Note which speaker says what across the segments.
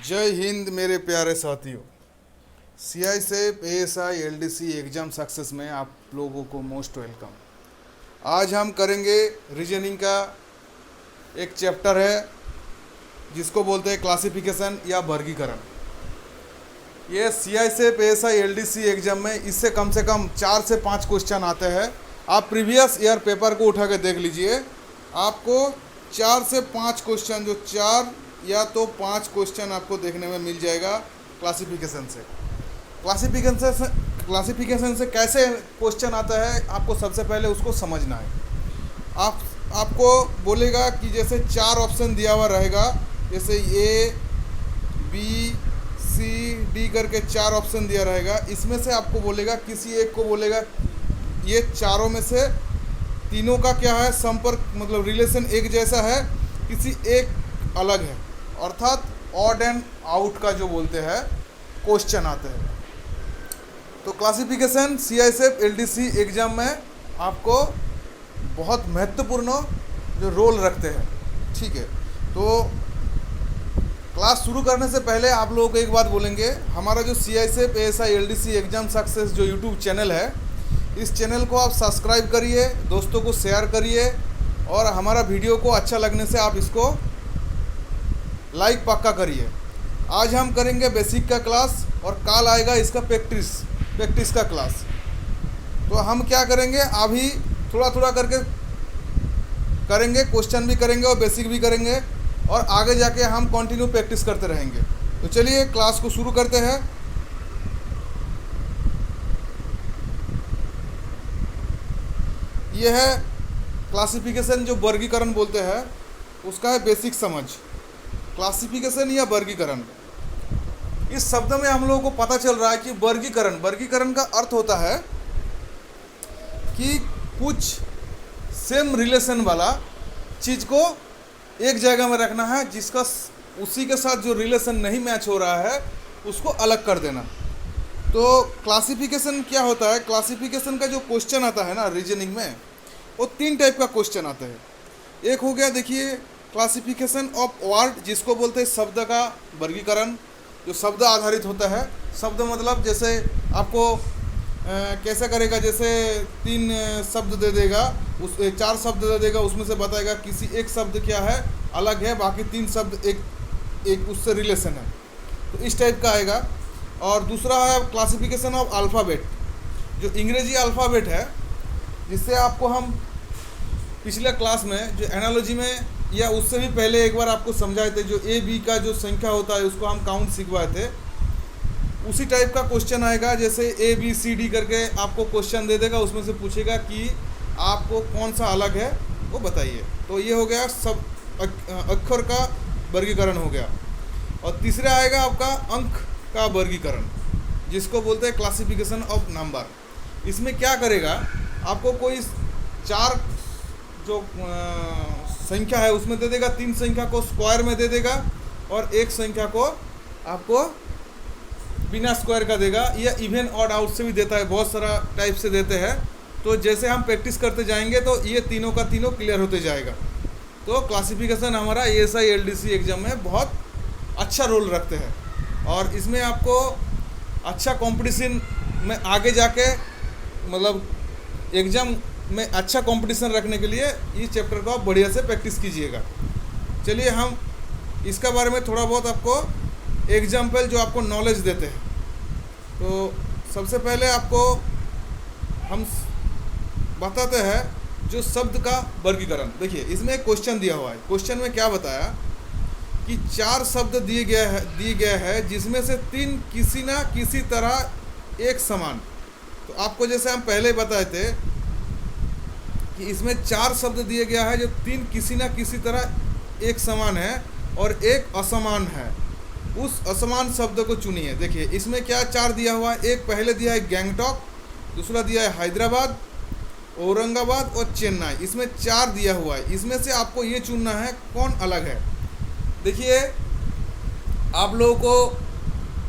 Speaker 1: जय हिंद मेरे प्यारे साथियों। सीआई से एएसआई एलडीसी एग्ज़ाम सक्सेस में आप लोगों को मोस्ट वेलकम। आज हम करेंगे रीजनिंग का एक चैप्टर है जिसको बोलते हैं क्लासिफिकेशन या वर्गीकरण। ये सीआई से एएसआई एलडीसी एग्ज़ाम में इससे कम से कम 4 से 5 क्वेश्चन आते हैं। आप प्रीवियस ईयर पेपर को उठा के देख लीजिए, आपको 4 से 5 क्वेश्चन, जो 4 या तो 5 क्वेश्चन आपको देखने में मिल जाएगा क्लासिफिकेशन से। क्लासिफिकेशन से कैसे क्वेश्चन आता है, आपको सबसे पहले उसको समझना है। आपको बोलेगा कि जैसे 4 ऑप्शन दिया हुआ रहेगा, जैसे ए बी सी डी करके 4 ऑप्शन दिया रहेगा। इसमें से आपको बोलेगा, किसी एक को बोलेगा ये चारों में से तीनों का क्या है संपर्क, मतलब रिलेशन एक जैसा है, किसी एक अलग है, अर्थात ऑड एंड आउट का जो बोलते हैं क्वेश्चन आते हैं। तो क्लासिफिकेशन सीआईएसएफ एलडीसी एग्जाम में आपको बहुत महत्वपूर्ण जो रोल रखते हैं। ठीक है, तो क्लास शुरू करने से पहले आप लोगों को एक बात बोलेंगे, हमारा जो CISF ASI LDC exam success जो यूट्यूब चैनल है, इस चैनल को आप सब्सक्राइब करिए, दोस्तों को शेयर करिए, और हमारा वीडियो को अच्छा लगने से आप इसको लाइक पक्का करिए। आज हम करेंगे बेसिक का क्लास और कल आएगा इसका प्रैक्टिस का क्लास। तो हम क्या करेंगे, अभी थोड़ा थोड़ा करके करेंगे, क्वेश्चन भी करेंगे और बेसिक भी करेंगे, और आगे जाके हम कंटिन्यू प्रैक्टिस करते रहेंगे। तो चलिए क्लास को शुरू करते हैं। यह है क्लासिफिकेशन, जो वर्गीकरण बोलते हैं, उसका है बेसिक समझ। क्लासिफिकेशन या वर्गीकरण, इस शब्द में हम लोगों को पता चल रहा है कि वर्गीकरण का अर्थ होता है कि कुछ सेम रिलेशन वाला चीज़ को एक जगह में रखना है, जिसका उसी के साथ जो रिलेशन नहीं मैच हो रहा है उसको अलग कर देना। तो क्लासिफिकेशन क्या होता है, क्लासिफिकेशन का जो क्वेश्चन आता है ना रीजनिंग में, वो 3 टाइप का क्वेश्चन आता है। एक हो गया, देखिए, क्लासिफिकेशन ऑफ वर्ड, जिसको बोलते हैं शब्द का वर्गीकरण, जो शब्द आधारित होता है। शब्द मतलब जैसे आपको कैसा करेगा, जैसे 3 शब्द दे देगा, उस 4 शब्द दे देगा, उसमें से बताएगा किसी एक शब्द क्या है अलग है, बाकी 3 शब्द एक उससे रिलेशन है। तो इस टाइप का आएगा। और दूसरा है क्लासिफिकेशन ऑफ अल्फ़ाबेट, जो अंग्रेजी अल्फ़ाबेट है, जिससे आपको हम पिछले क्लास में जो एनालॉजी में या उससे भी पहले एक बार आपको समझाए थे, जो ए बी का जो संख्या होता है उसको हम काउंट सिखवाए थे। उसी टाइप का क्वेश्चन आएगा, जैसे ए बी सी डी करके आपको क्वेश्चन दे देगा, उसमें से पूछेगा कि आपको कौन सा अलग है वो बताइए। तो ये हो गया सब अक्षर का वर्गीकरण हो गया। और तीसरा आएगा आपका अंक का वर्गीकरण, जिसको बोलते हैं क्लासिफिकेशन ऑफ नंबर। इसमें क्या करेगा, आपको कोई 4 जो संख्या है उसमें दे देगा, 3 संख्या को स्क्वायर में दे देगा, और 1 संख्या को आपको बिना स्क्वायर का देगा, या इवन ऑड आउट से भी देता है, बहुत सारा टाइप से देते हैं। तो जैसे हम प्रैक्टिस करते जाएंगे तो ये तीनों का तीनों क्लियर होते जाएगा। तो क्लासिफिकेशन हमारा एएसआई एलडीसी एग्जाम में बहुत अच्छा रोल रखते हैं, और इसमें आपको अच्छा कंपटीशन में आगे जाके, मतलब एग्ज़ाम में अच्छा कंपटीशन रखने के लिए इस चैप्टर को आप बढ़िया से प्रैक्टिस कीजिएगा। चलिए हम इसका बारे में थोड़ा बहुत आपको एग्जाम्पल जो आपको नॉलेज देते हैं। तो सबसे पहले आपको हम बताते हैं जो शब्द का वर्गीकरण। देखिए, इसमें एक क्वेश्चन दिया हुआ है। क्वेश्चन में क्या बताया कि 4 शब्द दिए गए हैं जिसमें से 3 किसी ना किसी तरह एक समान। तो आपको जैसे हम पहले बताए थे कि इसमें 4 शब्द दिए गया है, जो 3 किसी ना किसी तरह एक समान है और एक असमान है। उस असमान शब्द को चुनिए। देखिए, इसमें क्या 4 दिया हुआ है। एक पहले दिया है गैंगटॉक, दूसरा दिया है हैदराबाद, औरंगाबाद और चेन्नई। इसमें 4 दिया हुआ है। इसमें से आपको ये चुनना है कौन अलग है। देखिए, आप लोगों को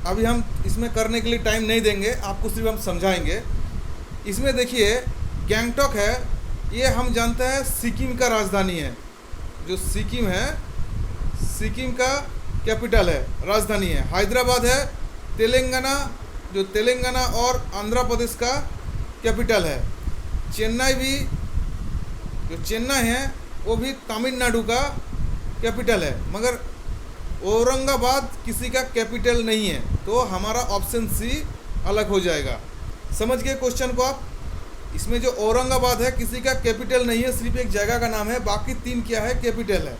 Speaker 1: अभी हम इसमें करने के लिए टाइम नहीं देंगे, आपको सिर्फ हम समझाएंगे। इसमें देखिए, गैंगटॉक है, ये हम जानते हैं सिक्किम का राजधानी है। जो सिक्किम है, सिक्किम का कैपिटल है, राजधानी है। हैदराबाद है तेलंगाना, जो तेलंगाना और आंध्र प्रदेश का कैपिटल है। चेन्नई भी, जो चेन्नई है वो भी तमिलनाडु का कैपिटल है, मगर औरंगाबाद किसी का कैपिटल नहीं है, तो हमारा ऑप्शन सी अलग हो जाएगा। समझ गए क्वेश्चन को आप? इसमें जो औरंगाबाद है किसी का कैपिटल नहीं है, सिर्फ एक जगह का नाम है, बाकी 3 क्या है, कैपिटल है।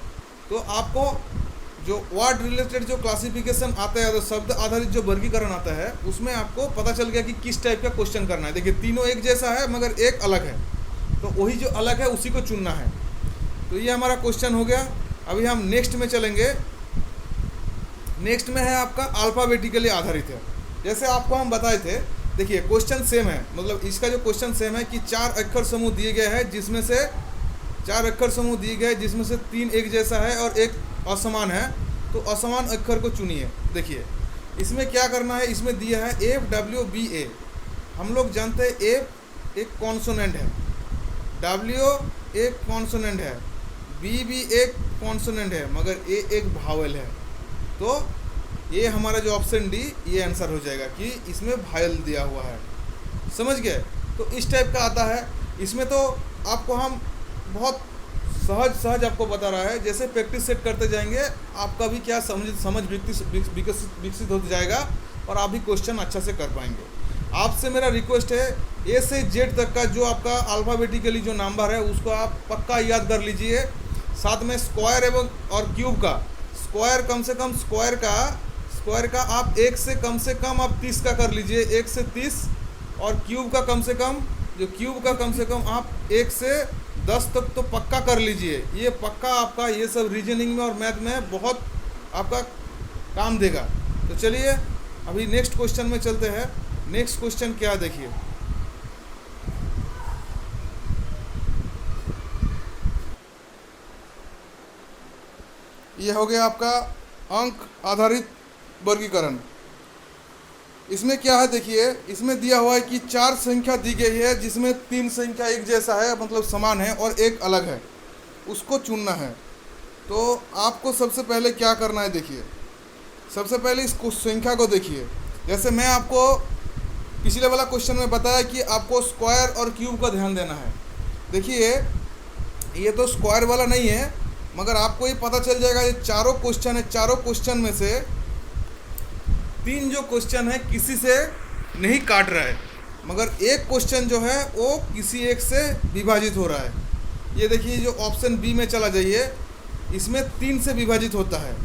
Speaker 1: तो आपको जो वर्ड रिलेटेड जो क्लासिफिकेशन आता है, तो शब्द आधारित जो वर्गीकरण आता है, उसमें आपको पता चल गया कि किस टाइप का क्वेश्चन करना है। देखिए तीनों एक जैसा है मगर एक अलग है, तो वही जो अलग है उसी को चुनना है। तो ये हमारा क्वेश्चन हो गया। अभी हम नेक्स्ट में चलेंगे। नेक्स्ट में है आपका अल्फ़ाबेटिकली आधारित है। जैसे आपको हम बताए थे, देखिए क्वेश्चन सेम है, मतलब इसका जो क्वेश्चन सेम है कि 4 अक्षर समूह दिए गए हैं, जिसमें से 4 अक्षर समूह दिए गए जिसमें से 3 एक जैसा है और एक असमान है, तो असमान अक्षर को चुनिए। देखिए इसमें क्या करना है, इसमें दिया है FWBA। हम लोग जानते हैं एफ एक कॉन्सोनेंट है, W एक कॉन्सोनेंट है, B भी एक कॉन्सोनेंट है, मगर A एक भावेल है। तो ये हमारा जो ऑप्शन डी ये आंसर हो जाएगा कि इसमें भावेल दिया हुआ है। समझ गए? तो इस टाइप का आता है। इसमें तो आपको हम बहुत सहज आपको बता रहा है। जैसे प्रैक्टिस सेट करते जाएंगे आपका भी क्या समझ विकसित होता जाएगा और आप भी क्वेश्चन अच्छा से कर पाएंगे। आपसे मेरा रिक्वेस्ट है, ए से जेड तक का जो आपका अल्फ़ाबेटिकली जो नंबर है उसको आप पक्का याद कर लीजिए। साथ में स्क्वायर एवं और क्यूब का, स्क्वायर कम से कम स्क्वायर का आप 1 से कम आप 30 का कर लीजिए, 1 से 30। और क्यूब का कम से कम आप 1 से 10 तक तो पक्का कर लीजिए। ये पक्का आपका ये सब रीजनिंग में और मैथ में बहुत आपका काम देगा। तो चलिए अभी नेक्स्ट क्वेश्चन में चलते हैं। नेक्स्ट क्वेश्चन क्या है, देखिए ये हो गया आपका अंक आधारित वर्गीकरण। इसमें क्या है, देखिए इसमें दिया हुआ है कि 4 संख्या दी गई है जिसमें 3 संख्या एक जैसा है, मतलब समान है, और एक अलग है, उसको चुनना है। तो आपको सबसे पहले क्या करना है, देखिए सबसे पहले इस संख्या को देखिए। जैसे मैं आपको पिछले वाला क्वेश्चन में बताया कि आपको स्क्वायर और क्यूब का ध्यान देना है। देखिए ये तो स्क्वायर वाला नहीं है, मगर आपको ये पता चल जाएगा ये चारों क्वेश्चन है, चारों क्वेश्चन में से 3 जो क्वेश्चन है किसी से नहीं काट रहा है, मगर एक क्वेश्चन जो है वो किसी एक से विभाजित हो रहा है। ये देखिए जो ऑप्शन बी में चला जाइए, इसमें 3 से विभाजित होता है।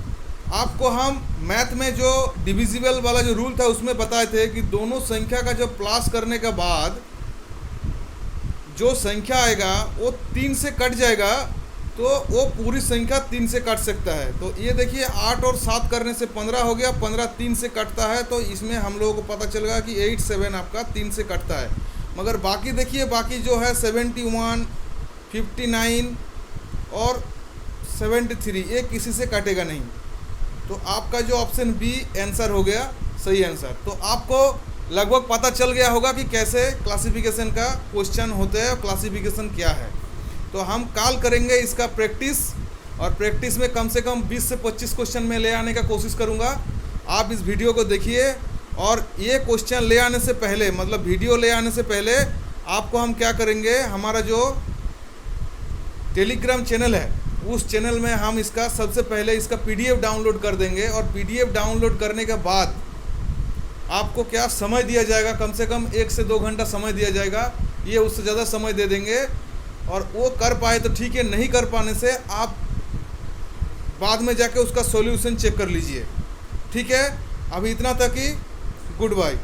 Speaker 1: आपको हम मैथ में जो डिविजिबल वाला जो रूल था उसमें बताए थे कि दोनों संख्या का जब प्लस करने के बाद जो संख्या आएगा वो 3 से कट जाएगा, तो वो पूरी संख्या 3 से काट सकता है। तो ये देखिए 8 और 7 करने से 15 हो गया, 15 3 से कटता है, तो इसमें हम लोगों को पता चलेगा कि 8 7 आपका 3 से कटता है। मगर बाकी देखिए, बाकी जो है 71 59 और 73 ये किसी से काटेगा नहीं। तो आपका जो ऑप्शन बी आंसर हो गया सही आंसर। तो आपको लगभग पता चल गया होगा कि कैसे क्लासिफिकेशन का क्वेश्चन होते हैं और क्लासिफिकेशन क्या है। तो हम कल करेंगे इसका प्रैक्टिस, और प्रैक्टिस में कम से कम 20 से 25 क्वेश्चन में ले आने का कोशिश करूँगा। आप इस वीडियो को देखिए, और ये क्वेश्चन ले आने से पहले, मतलब वीडियो ले आने से पहले आपको हम क्या करेंगे, हमारा जो टेलीग्राम चैनल है उस चैनल में हम इसका सबसे पहले इसका PDF डाउनलोड कर देंगे, और PDF डाउनलोड करने के बाद आपको क्या समय दिया जाएगा, कम से कम 1 से 2 घंटा समय दिया जाएगा। ये उससे ज़्यादा समय दे देंगे, और वो कर पाए तो ठीक है, नहीं कर पाने से आप बाद में जाके उसका सॉल्यूशन चेक कर लीजिए। ठीक है, अभी इतना तक ही। Good bye.